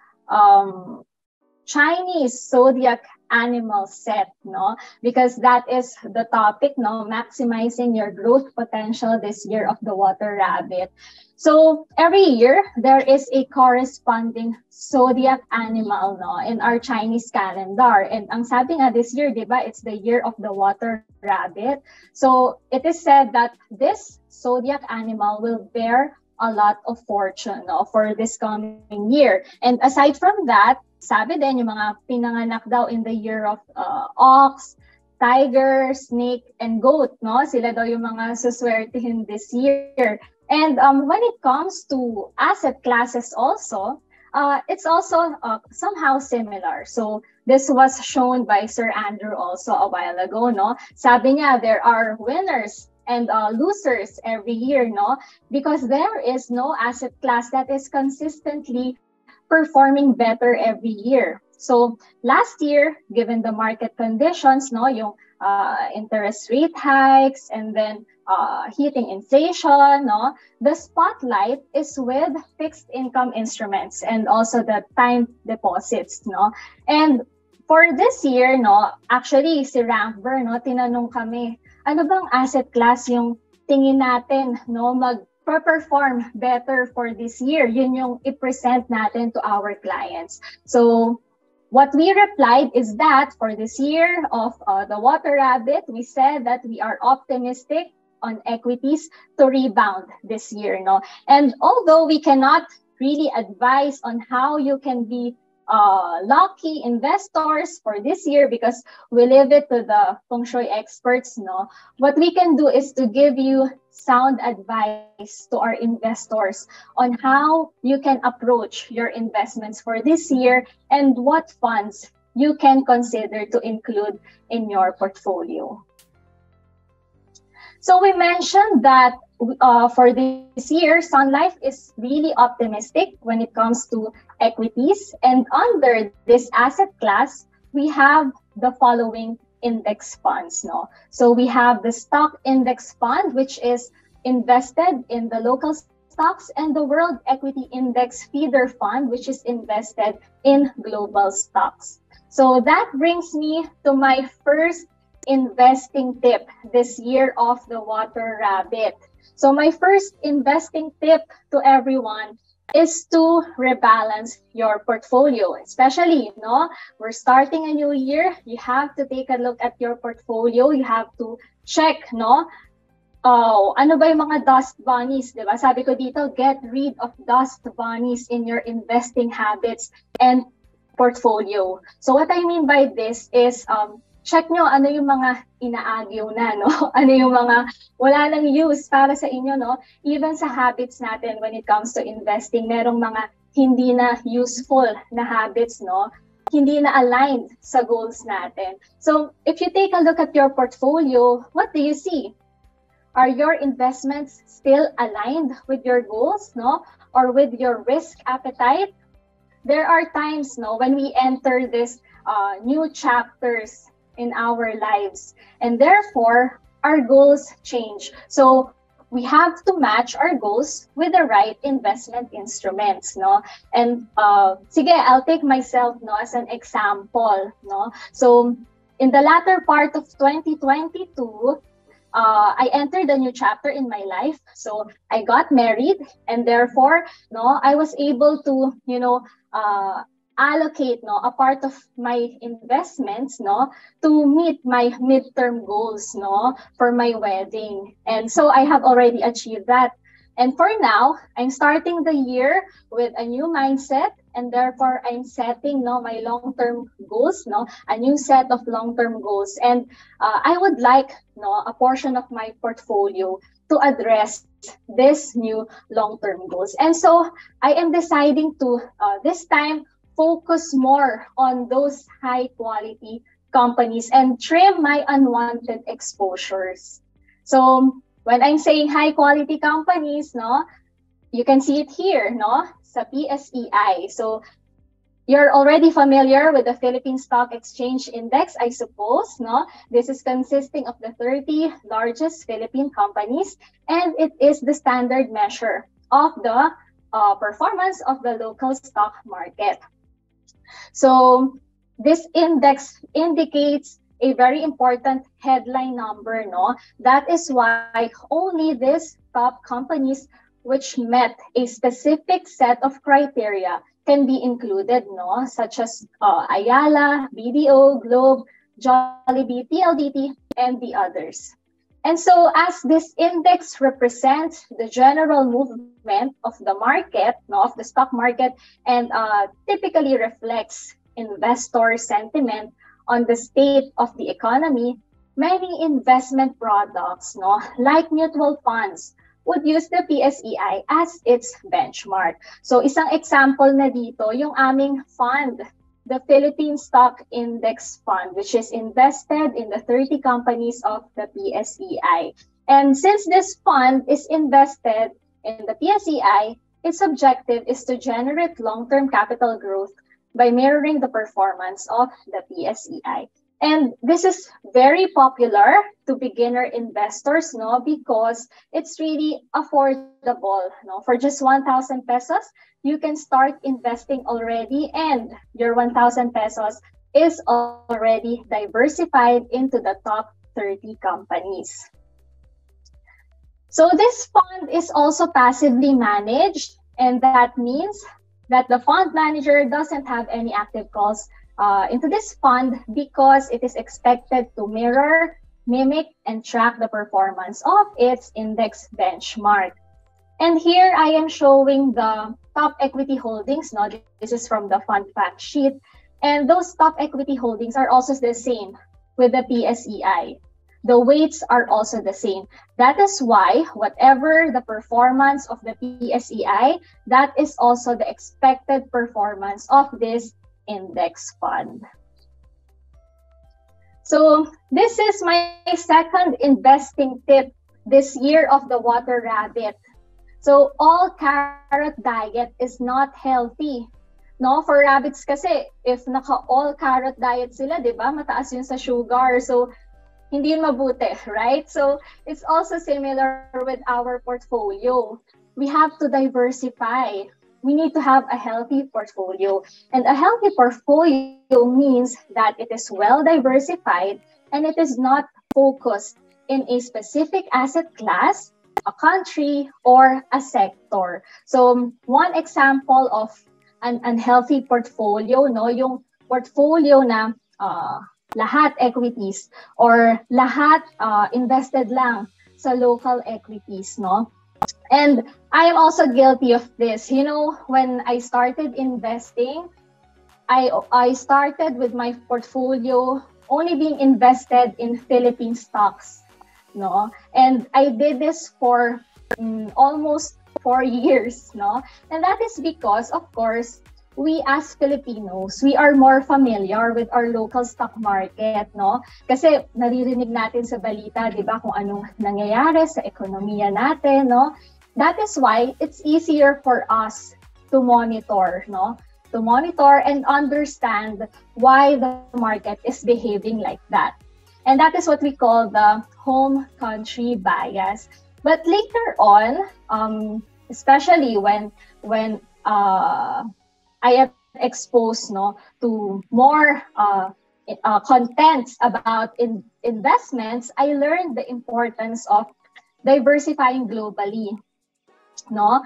Chinese zodiac animal set, no? Because that is the topic, no? Maximizing your growth potential this year of the water rabbit. So every year, there is a corresponding zodiac animal, no, in our Chinese calendar. And ang sabi nga this year, di ba, it's the year of the water rabbit. So it is said that this zodiac animal will bear a lot of fortune, no, for this coming year. And aside from that, sabi din yung mga pinanganak daw in the year of ox, tiger, snake, and goat, no? Sila daw yung mga suswertihin this year. And when it comes to asset classes also, it's also somehow similar. So this was shown by Sir Andrew also a while ago, no? Sabi niya, there are winners and losers every year, no? Because there is no asset class that is consistently performing better every year. So last year, given the market conditions, no, yung interest rate hikes and then hitting inflation, no, the spotlight is with fixed income instruments and also the time deposits, no. And for this year, no, actually si Rankber, no, tinanong kami, ano bang asset class yung tingin natin, no, mag-perform better for this year? Yun yung i-present natin to our clients. So what we replied is that for this year of the water rabbit, we said that we are optimistic on equities to rebound this year, no? And although we cannot really advise on how you can be lucky investors for this year because we leave it to the feng shui experts, no? What we can do is to give you sound advice to our investors on how you can approach your investments for this year and what funds you can consider to include in your portfolio. So we mentioned that for this year, Sun Life is really optimistic when it comes to equities. And under this asset class, we have the following index funds, no? So we have the stock index fund, which is invested in the local stocks, and the World Equity Index feeder fund, which is invested in global stocks. So that brings me to my first investing tip this year of the water rabbit. So my first investing tip to everyone is to rebalance your portfolio, especially, no, we're starting a new year. You have to take a look at your portfolio. You have to check, no, ano ba yung mga dust bunnies, di ba? Sabi ko dito, get rid of dust bunnies in your investing habits and portfolio. So what I mean by this is, check nyo ano yung mga inaagyo na, no? Ano yung mga wala nang use para sa inyo, no? Even sa habits natin when it comes to investing, merong mga hindi na useful na habits, no? Hindi na aligned sa goals natin. So if you take a look at your portfolio, what do you see? Are your investments still aligned with your goals, no? Or with your risk appetite? There are times, no, when we enter this new chapters in our lives, and therefore our goals change. So we have to match our goals with the right investment instruments, no? And sige, I'll take myself, no, as an example, no? So in the latter part of 2022, I entered a new chapter in my life. So I got married, and therefore, no, I was able to, you know, allocate, no, a part of my investments, no, to meet my midterm goals, no, for my wedding. And so I have already achieved that. And for now, I'm starting the year with a new mindset, and therefore I'm setting, no, my long-term goals, no, a new set of long-term goals. And I would like, no, a portion of my portfolio to address this new long-term goals. And so I am deciding to this time focus more on those high-quality companies and trim my unwanted exposures. So when I'm saying high-quality companies, no, you can see it here, no, sa PSEI. So you're already familiar with the Philippine Stock Exchange Index, I suppose, no? This is consisting of the 30 largest Philippine companies, and it is the standard measure of the performance of the local stock market. So this index indicates a very important headline number, no? That is why only these top companies which met a specific set of criteria can be included, no? Such as Ayala, BDO, Globe, Jollibee, PLDT, and the others. And so as this index represents the general movement of the market, no, of the stock market, and typically reflects investor sentiment on the state of the economy, many investment products, no, like mutual funds, would use the PSEI as its benchmark. So isang example na dito, yung aming fund, the Philippine Stock Index Fund, which is invested in the 30 companies of the PSEI. And since this fund is invested in the PSEI, its objective is to generate long-term capital growth by mirroring the performance of the PSEI. And this is very popular to beginner investors, no, because it's really affordable, no. For just 1,000 pesos, you can start investing already, and your 1,000 pesos is already diversified into the top 30 companies. So this fund is also passively managed, and that means that the fund manager doesn't have any active calls into this fund because it is expected to mirror, mimic, and track the performance of its index benchmark. And here I am showing the top equity holdings. Now, this is from the fund fact sheet. And those top equity holdings are also the same with the PSEI. The weights are also the same. That is why whatever the performance of the PSEI, that is also the expected performance of this index fund. So this is my second investing tip this year of the water rabbit. So all carrot diet is not healthy. No, for rabbits kasi, if naka all carrot diet sila, 'di ba? Mataas yun sa sugar. So hindi yun mabuti, right? So it's also similar with our portfolio. We have to diversify. We need to have a healthy portfolio. And a healthy portfolio means that it is well diversified and it is not focused in a specific asset class, a country, or a sector. So one example of an unhealthy portfolio, no, yung portfolio na lahat equities or lahat invested lang sa local equities, no? And I am also guilty of this. You know, when I started investing, I started with my portfolio only being invested in Philippine stocks, no? And I did this for almost 4 years, no? And that is because, of course, we as Filipinos, we are more familiar with our local stock market, no? Kasi naririnig natin sa balita, di ba, kung anong nangyayari sa ekonomiya natin, no? That is why it's easier for us to monitor, no? To monitor and understand why the market is behaving like that. And that is what we call the home country bias. But later on, especially when I am exposed, no, to more contents about investments, I learned the importance of diversifying globally. No,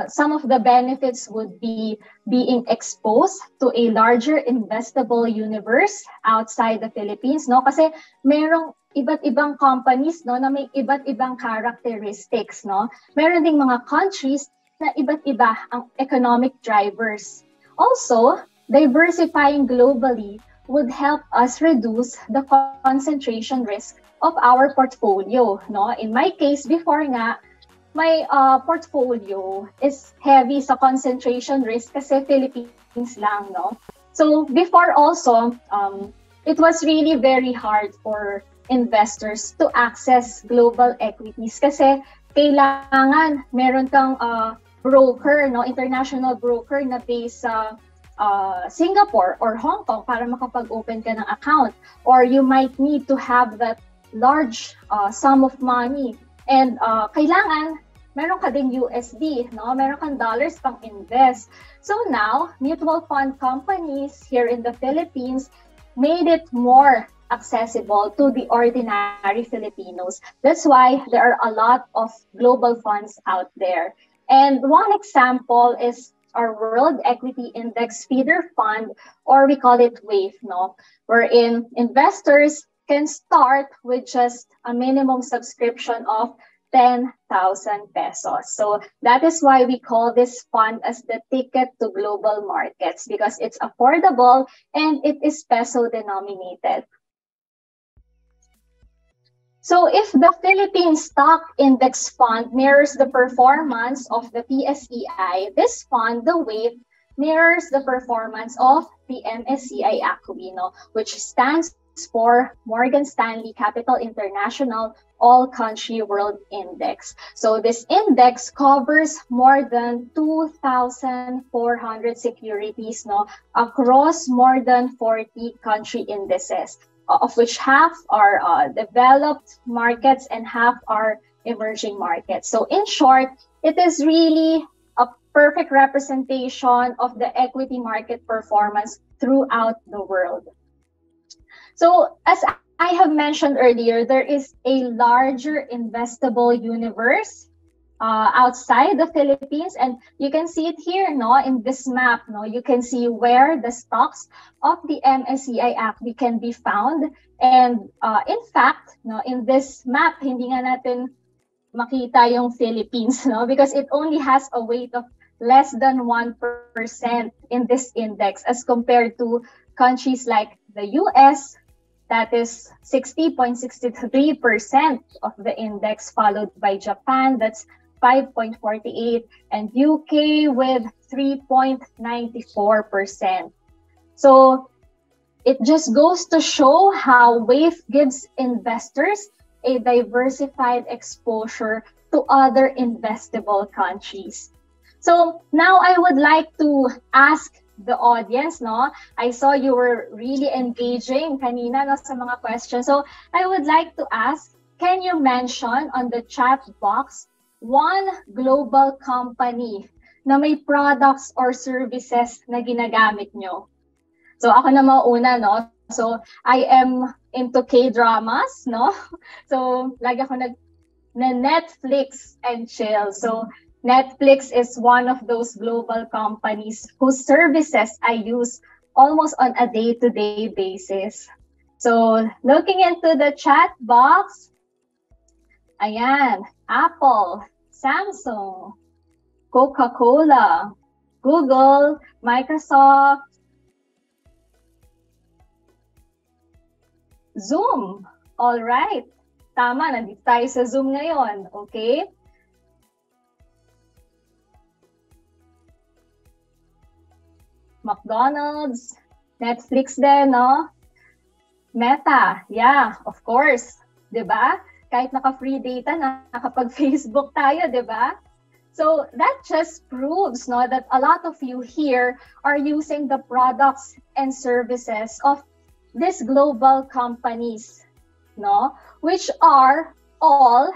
some of the benefits would be being exposed to a larger investable universe outside the Philippines, no? Kasi merong iba't ibang companies, no, na may iba't ibang characteristics, no? Meron ding mga countries na iba't iba ang economic drivers. Also, diversifying globally would help us reduce the concentration risk of our portfolio, no? In my case, before nga, my portfolio is heavy sa concentration risk kasi Philippines lang, no? So before also, it was really very hard for investors to access global equities kasi kailangan meron kang broker, no, international broker na based sa Singapore or Hong Kong para makapag-open ka ng account, or you might need to have that large sum of money, and kailangan meron ka ding USD, no? Meron kang dollars pang invest. So now, mutual fund companies here in the Philippines made it more accessible to the ordinary Filipinos. That's why there are a lot of global funds out there. And one example is our World Equity Index Feeder Fund, or we call it WAVE, no? Wherein investors can start with just a minimum subscription of 10,000 pesos. So that is why we call this fund as the ticket to global markets, because it's affordable and it is peso denominated. So if the Philippine Stock Index Fund mirrors the performance of the PSEI, this fund, the WAVE, mirrors the performance of the MSCI Aquino, which stands for Morgan Stanley Capital International All-Country World Index. So this index covers more than 2,400 securities, no, across more than 40 country indices, of which half are developed markets and half are emerging markets. So in short, it is really a perfect representation of the equity market performance throughout the world. So as I have mentioned earlier, there is a larger investable universe outside the Philippines, and you can see it here, no, in this map, no, you can see where the stocks of the MSCI Acqui can be found. And in fact, no, in this map, hindi nga natin makita yung Philippines, no, because it only has a weight of less than 1% in this index as compared to countries like the US, that is 60.63% of the index, followed by Japan, that's 5.48, and UK with 3.94%. So it just goes to show how WAVE gives investors a diversified exposure to other investable countries. So now I would like to ask the audience, no? I saw you were really engaging kanina, no, sa mga questions. So I would like to ask, can you mention on the chat box one global company na may products or services na ginagamit nyo? So ako na mauna, no? So I am into K-dramas, no? So lagi ako na Netflix and chill. So Netflix is one of those global companies whose services I use almost on a day-to-day basis. So looking into the chat box, ayan, Apple, Samsung, Coca-Cola, Google, Microsoft, Zoom. All right. Tama, nandito tayo sa Zoom ngayon. Okay? McDonald's, Netflix din, no? Meta, yeah, of course. Diba? Kahit naka-free data, nakapag-Facebook tayo, diba? So that just proves, no, that a lot of you here are using the products and services of these global companies, no, which are all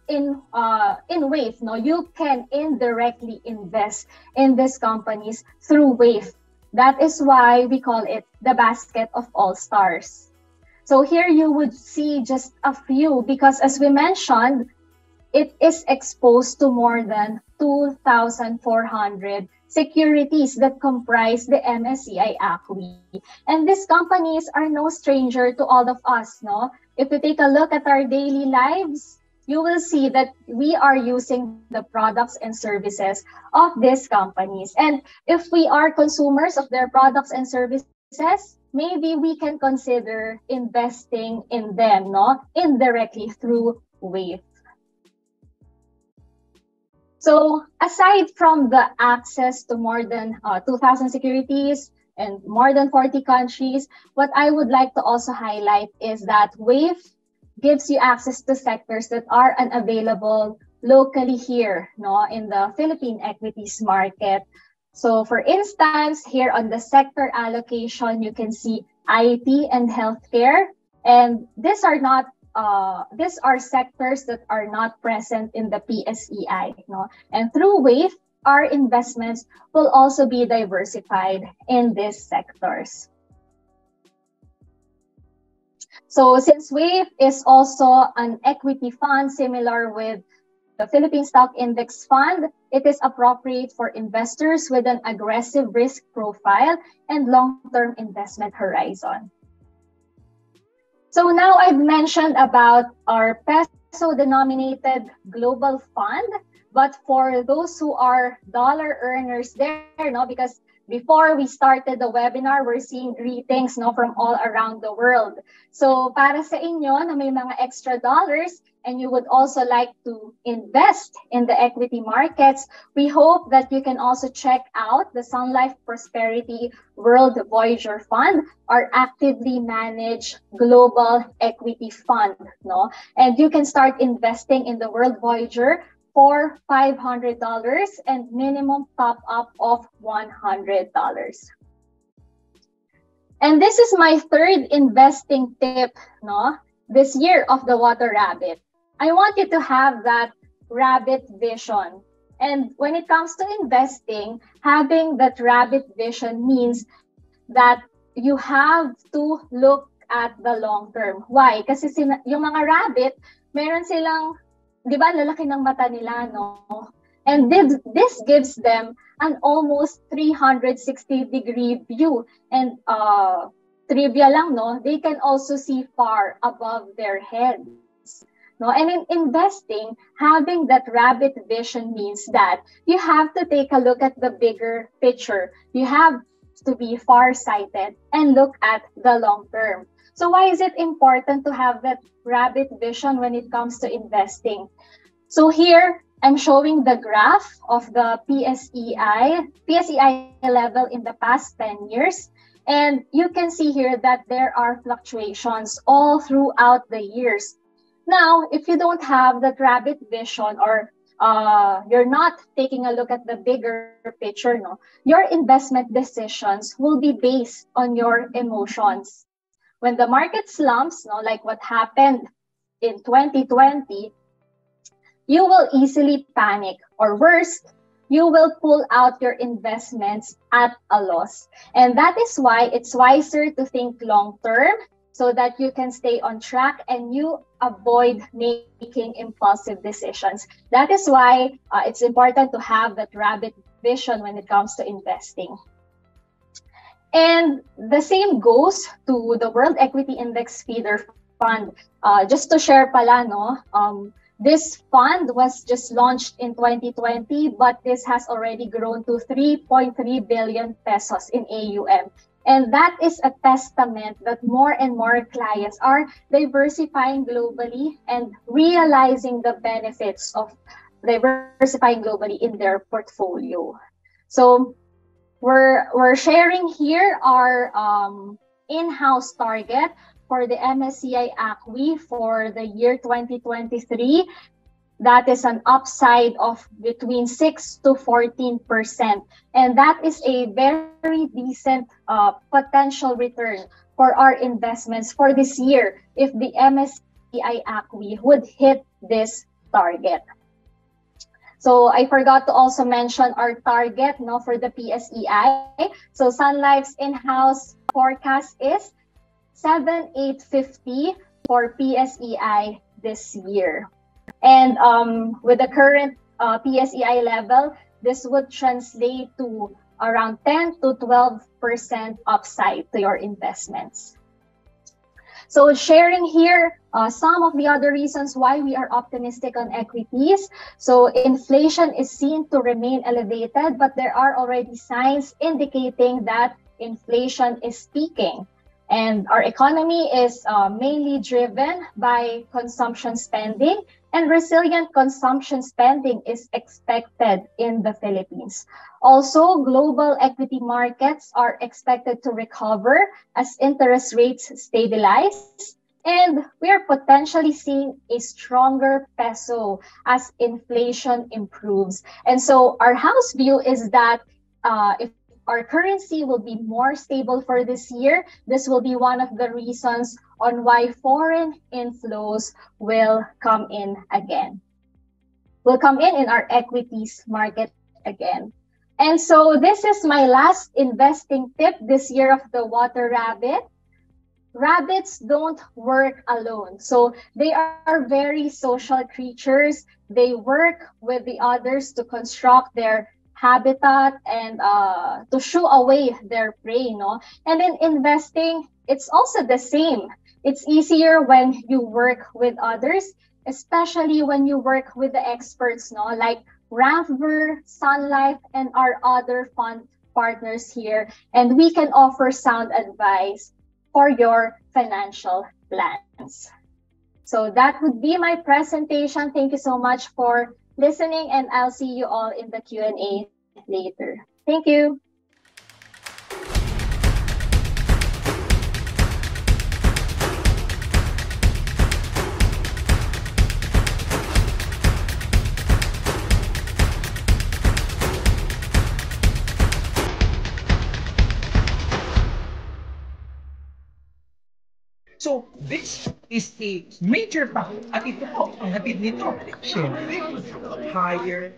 in WAVE, no? You can indirectly invest in these companies through WAVE. That is why we call it the basket of all stars. So here you would see just a few, because as we mentioned, it is exposed to more than 2,400 securities that comprise the MSCI Acqui. And these companies are no stranger to all of us, no? If you take a look at our daily lives, you will see that we are using the products and services of these companies. And if we are consumers of their products and services, maybe we can consider investing in them, no, indirectly through WAVE. So aside from the access to more than 2,000 securities and more than 40 countries, what I would like to also highlight is that WAVE gives you access to sectors that are unavailable locally here, no, in the Philippine equities market. So for instance, here on the sector allocation, you can see IT and healthcare. And these are not these are sectors that are not present in the PSEI, no? And through WAVE, our investments will also be diversified in these sectors. So since WAVE is also an equity fund similar with the Philippine Stock Index Fund, it is appropriate for investors with an aggressive risk profile and long-term investment horizon. So now I've mentioned about our peso-denominated global fund, but for those who are dollar earners there, no, because before we started the webinar, we're seeing greetings, no, from all around the world. So para sa inyo na may mga extra dollars and you would also like to invest in the equity markets, we hope that you can also check out the Sun Life Prosperity World Voyager Fund, our actively managed global equity fund, no? And you can start investing in the World Voyager for $500 and minimum top up of $100. And this is my third investing tip, no, this year of the Water Rabbit. I want you to have that rabbit vision. And when it comes to investing, having that rabbit vision means that you have to look at the long term. Why? Kasi yung mga rabbit, meron silang, di ba, lalaki ng mata nila, no? And this gives them an almost 360-degree view. And trivia lang, no? They can also see far above their heads. No? And in investing, having that rabbit vision means that you have to take a look at the bigger picture. You have to be far-sighted and look at the long term. So why is it important to have that rabbit vision when it comes to investing? So here, I'm showing the graph of the PSEI level in the past 10 years. And you can see here that there are fluctuations all throughout the years. Now, if you don't have that rabbit vision or you're not taking a look at the bigger picture, no, your investment decisions will be based on your emotions. When the market slumps, no, like what happened in 2020, you will easily panic, or worse, you will pull out your investments at a loss. And that is why it's wiser to think long term so that you can stay on track and you avoid making impulsive decisions. That is why it's important to have that rabbit vision when it comes to investing. And the same goes to the World Equity Index Feeder Fund. Just to share pala, no, this fund was just launched in 2020, but this has already grown to 3.3 billion pesos in AUM. And that is a testament that more and more clients are diversifying globally and realizing the benefits of diversifying globally in their portfolio. So we're sharing here our in-house target for the MSCI ACWI for the year 2023. That is an upside of between 6 to 14%. And that is a very decent potential return for our investments for this year if the MSCI ACWI would hit this target. So I forgot to also mention our target, no, for the PSEI. So Sun Life's in-house forecast is 7,850 for PSEI this year. And with the current PSEI level, this would translate to around 10 to 12% upside to your investments. So sharing here some of the other reasons why we are optimistic on equities. So inflation is seen to remain elevated, but there are already signs indicating that inflation is peaking. And our economy is mainly driven by consumption spending, and resilient consumption spending is expected in the Philippines. Also, global equity markets are expected to recover as interest rates stabilize, and we are potentially seeing a stronger peso as inflation improves. And so our house view is that if our currency will be more stable for this year, this will be one of the reasons on why foreign inflows will come in again. Will come in our equities market again. And so this is my last investing tip this year of the Water Rabbit. Rabbits don't work alone. So they are very social creatures. They work with the others to construct their habitat and to shoo away their prey, no? And in investing, it's also the same. It's easier when you work with others, especially when you work with the experts, no? Like Ramver, Sun Life, and our other fund partners here. And we can offer sound advice for your financial plans. So that would be my presentation. Thank you so much for listening, and I'll see you all in the Q&A later. Thank you.
So, this is a major factor. At ito po, ang hatid nito, syempre, higher